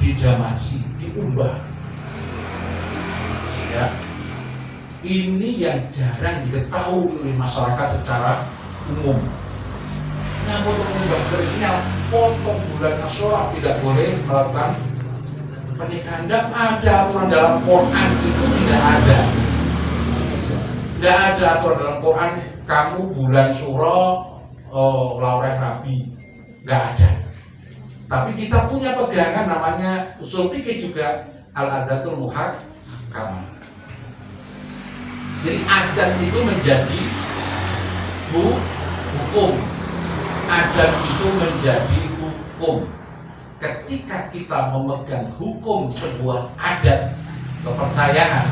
dijamasi, diubah. Ya, ini yang jarang diketahui oleh masyarakat secara umum. Nah, potong mengubah garisnya, potong bulan Asyura tidak boleh melakukan pernikahan. Tidak ada aturan dalam Quran, itu tidak ada. Tidak ada aturan dalam Quran kamu bulan Syuro laureh rabi, nggak ada. Tapi kita punya pegangan namanya usul fikih juga al-adatul muhakkamah. Jadi adat itu menjadi hukum. Adat itu menjadi hukum. Ketika kita memegang hukum sebuah adat, kepercayaan,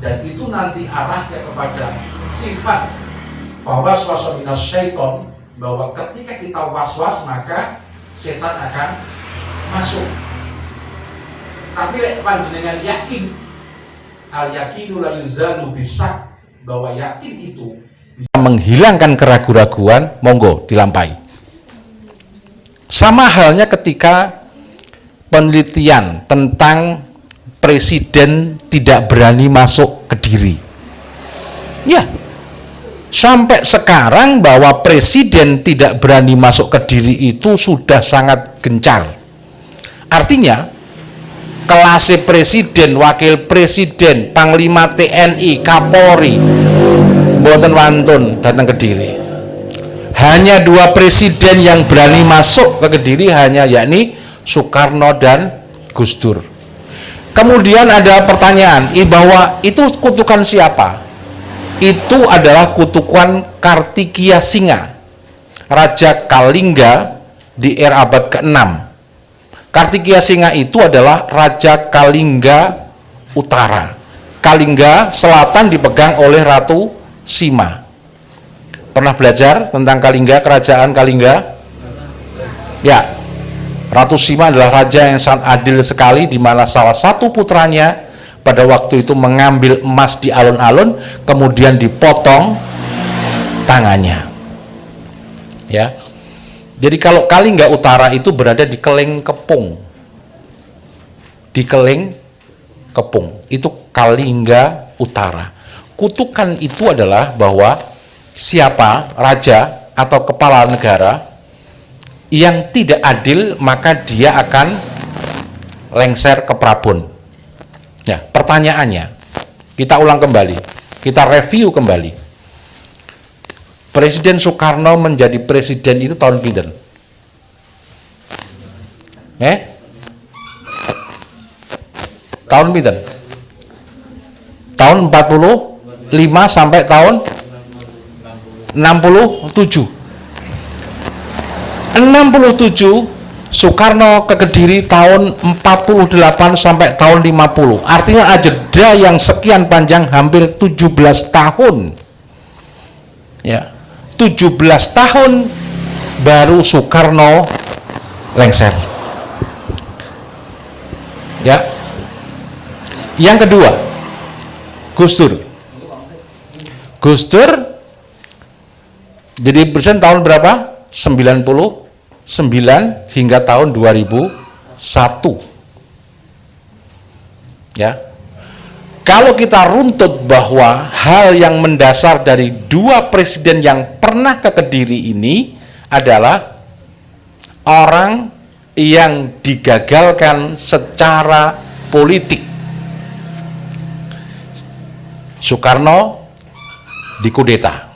dan itu nanti arahnya kepada sifat fawaswasa minas syaiton, bahwa ketika kita was-was maka setan akan masuk. Tapi lek panjenengan yakin, al yakinu la yuzalu bisak, bahwa yakin itu bisa menghilangkan keraguan-raguan, monggo dilampahi. Sama halnya ketika penelitian tentang presiden tidak berani masuk Kediri. Ya, sampai sekarang bahwa presiden tidak berani masuk Kediri itu sudah sangat gencar. Artinya kelas presiden, wakil presiden, panglima TNI, Kapolri, mboten wantun datang ke Kediri. Hanya 2 presiden yang berani masuk ke Kediri, hanya yakni Soekarno dan Gus Dur. Kemudian ada pertanyaan, bahwa itu kutukan siapa? Itu adalah kutukan Kartikia Singa, Raja Kalingga di era abad ke-6. Kartikia Singa itu adalah Raja Kalingga Utara. Kalingga Selatan dipegang oleh Ratu Sima. Pernah belajar tentang Kalingga, kerajaan Kalingga? Ya, Ratu Sima adalah raja yang sangat adil sekali, di mana salah satu putranya pada waktu itu mengambil emas di alun-alun, kemudian dipotong tangannya. Ya. Jadi kalau Kalingga Utara itu berada di Keleng Kepung. Di Keleng Kepung, itu Kalingga Utara. Kutukan itu adalah bahwa siapa raja atau kepala negara yang tidak adil, maka dia akan lengser ke Prabon. Ya, pertanyaannya, kita ulang kembali, kita review kembali. Presiden Soekarno menjadi presiden itu tahun pinten? Tahun pinten? Tahun 45 sampai tahun 67. 67 Soekarno ke Kediri tahun 48 sampai tahun 50. Artinya ada jeda yang sekian panjang, hampir 17 tahun. Ya, 17 tahun baru Soekarno lengser. Ya. Yang kedua, Gus Dur. Gus Dur jadi presiden tahun berapa? 99 hingga tahun 2001. Ya. Kalau kita runtut bahwa hal yang mendasar dari 2 presiden yang pernah ke Kediri ini adalah orang yang digagalkan secara politik. Soekarno dikudeta.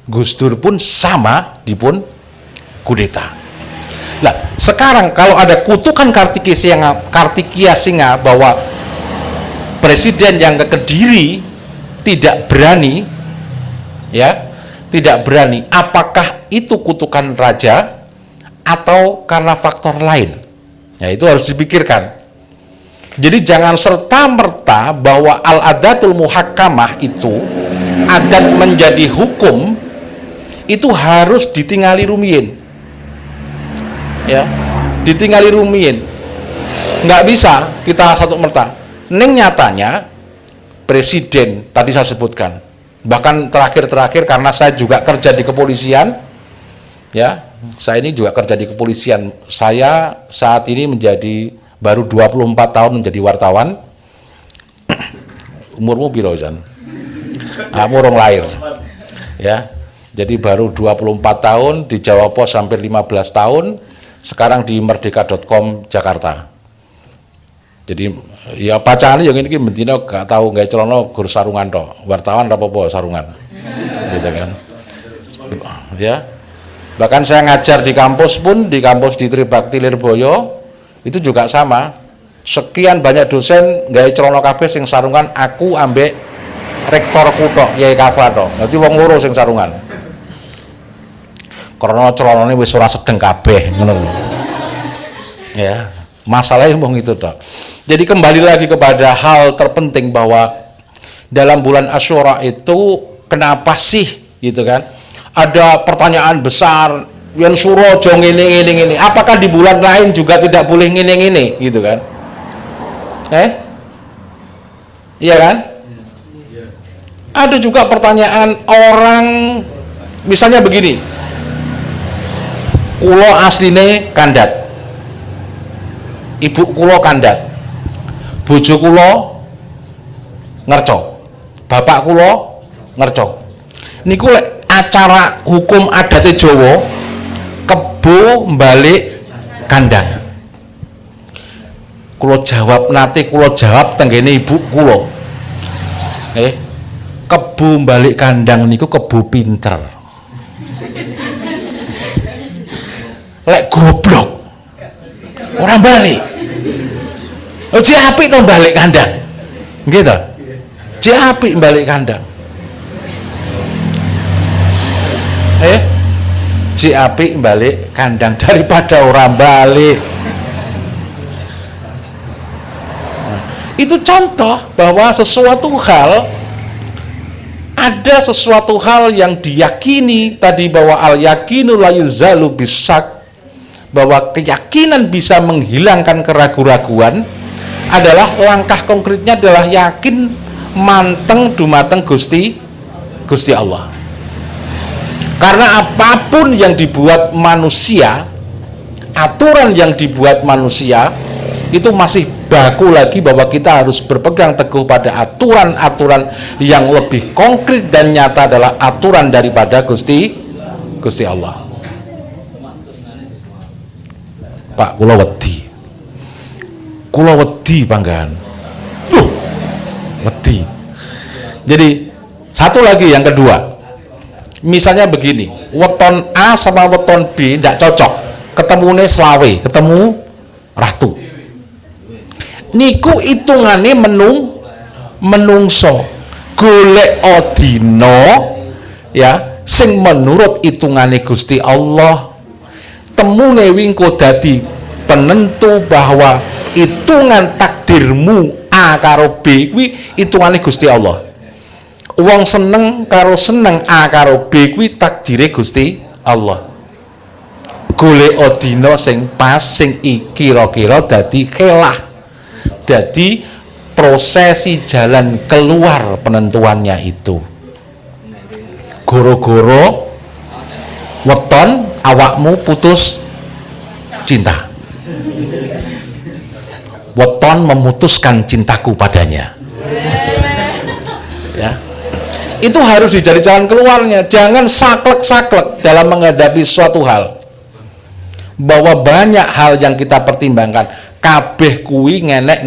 Gus Dur pun sama dipun kudeta. Nah, sekarang kalau ada kutukan Kartikia Singa bahwa presiden yang ke Kediri tidak berani, ya, tidak berani, apakah itu kutukan raja atau karena faktor lain? Ya, itu harus dipikirkan. Jadi jangan serta-merta bahwa al-adatul muhakkamah itu, adat menjadi hukum, itu harus ditinggali rumiyin. Ya, ditinggali rumiyin. Nggak bisa kita satu merta. Neng nyatanya presiden tadi saya sebutkan, bahkan terakhir karena saya juga kerja di kepolisian, ya, saya ini juga kerja di kepolisian. Saya saat ini baru 24 tahun menjadi wartawan. Umurmu piro, Jan? Kamu orang lahir. Ya. Jadi baru 24 tahun di Jawa Pos hampir 15 tahun. Sekarang di merdeka.com Jakarta. Jadi ya pacangannya yang ini bentino gak tahu nggak celono gur sarungan tok. Wartawan apa sarungan. Gitu kan. Ya. Bahkan saya ngajar di kampus pun, di kampus di Tribakti Lirboyo itu juga sama. Sekian banyak dosen nggak celono kabeh sing sarungan, aku ambek rektor kutok Yai Kafa tok. Dadi wong loro sing sarungan. Karena celonone wis ora sedeng kabeh ngono lho. Ya, masalahnya mung itu tok. Jadi kembali lagi kepada hal terpenting bahwa dalam bulan Asyura itu kenapa sih gitu kan? Ada pertanyaan besar, yang suro jong ini. Apakah di bulan lain juga tidak boleh ngene gitu kan? Iya kan? Ada juga pertanyaan orang, misalnya begini, kulo asline kandat, ibu kulo kandat, bojo kulo ngerco, bapak kulo ngerco. Niku lek acara hukum adat Jawa kebo balik kandang. Kulo jawab tenggene ibu kulo. Kebo balik kandang niku kebo pinter. Lek goblok orang balik. Cek apik to balik kandang. Nggih to? Cek apik balik kandang. Cek apik balik kandang daripada orang balik. Itu contoh bahwa ada sesuatu hal yang diyakini tadi, bahwa al yakinu la yuzalu bisak, bahwa keyakinan bisa menghilangkan keraguan-raguan, adalah langkah konkretnya adalah yakin manteng dumateng Gusti Allah. Karena apapun yang dibuat manusia, aturan yang dibuat manusia itu masih baku lagi bahwa kita harus berpegang teguh pada aturan-aturan yang lebih konkret dan nyata adalah aturan daripada Gusti Allah. Pak, kula wedi panggahan. Wedi. Jadi satu lagi yang kedua, misalnya begini, weton A sama weton B tidak cocok, ketemune selawe, ketemu ratu. Niku hitungane menungso golek dina ya sing menurut hitungane Gusti Allah, temune wingko dadi penentu bahwa hitungan takdirmu A karo B kuwi hitungane Gusti Allah. Wong seneng karo seneng A karo B kuwi takdire Gusti Allah. Golek dina sing pas, sing kira-kira dadi khelah, dadi prosesi jalan keluar penentuannya itu. Goro-goro weton awakmu putus cinta, weton memutuskan cintaku padanya. Ya, itu harus dicari jalan keluarnya. Jangan saklek-saklek dalam menghadapi suatu hal, bahwa banyak hal yang kita pertimbangkan. Kabeh kuwi ngenek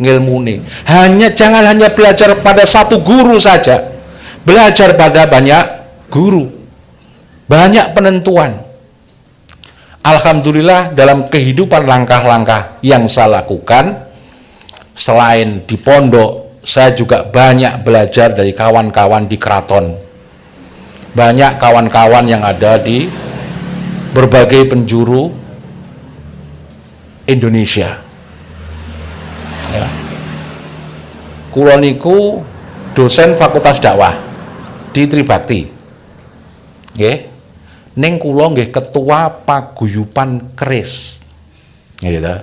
ngilmune. Jangan hanya belajar pada satu guru saja. Belajar pada banyak guru. Banyak penentuan. Alhamdulillah dalam kehidupan langkah-langkah yang saya lakukan, selain di pondok, saya juga banyak belajar dari kawan-kawan di keraton. Banyak kawan-kawan yang ada di berbagai penjuru Indonesia. Ya. Kula niku dosen Fakultas Dakwah di Tribakti. Nggih. Ning kula nggih ketua paguyuban keris. Gitu.